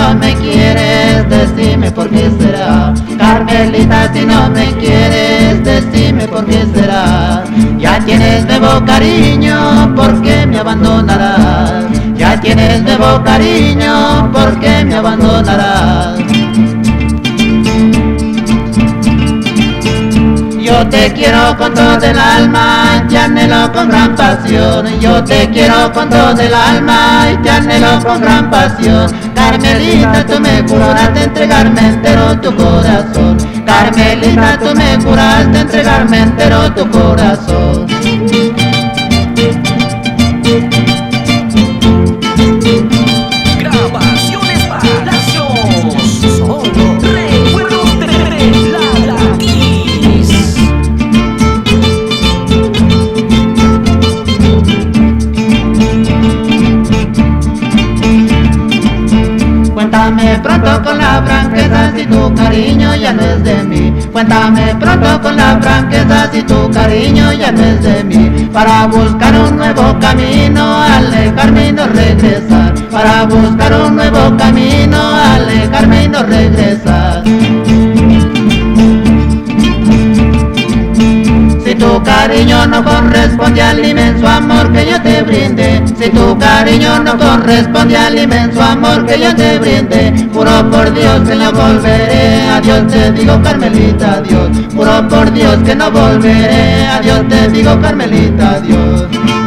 no me quieres, decime por qué será. Carmelita, si no me quieres, decime por qué será. Ya tienes nuevo cariño, ¿por qué me abandonarás? Ya tienes nuevo cariño, ¿por qué me abandonarás? Yo te quiero con todo el alma y te anhelo con gran pasión. Yo te quiero con todo el alma y te anhelo con gran pasión. Carmelita, tú me juraste entregarme entero tu corazón. Carmelita, tú me juraste entregarme entero tu corazón. Grabaciones Palacios. Solo recuerdo de la Kiss. Cuéntame pronto con la franqueza si tu cariño ya no es de mí. Cuéntame pronto con la franqueza si tu cariño ya no es de mí. Para buscar un nuevo camino, alejarme y no regresar. Para buscar un nuevo camino, alejarme y no regresar. Si tu cariño no corresponde al inmenso amor que yo te brinde, si tu cariño no corresponde al inmenso amor que yo te brinde, juro por Dios que no volveré, adiós te digo Carmelita, adiós. Juro por Dios que no volveré, adiós te digo Carmelita, adiós.